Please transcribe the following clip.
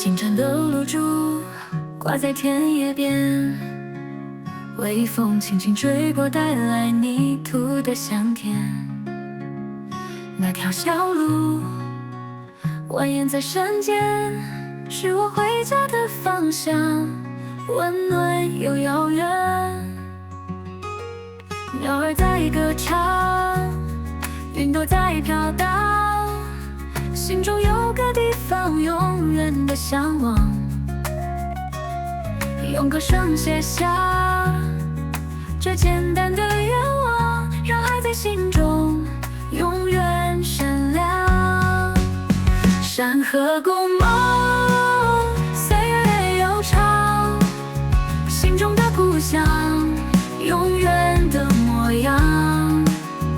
清晨的露珠挂在田野边，微风轻轻吹过，带来泥土的香甜。那条小路蜿蜒在山间，是我回家的方向，温暖又遥远。鸟儿在歌唱，云朵在飘荡，心中有个地方永远的向往。用歌声写下这简单的愿望，让爱在心中永远闪亮。山河共梦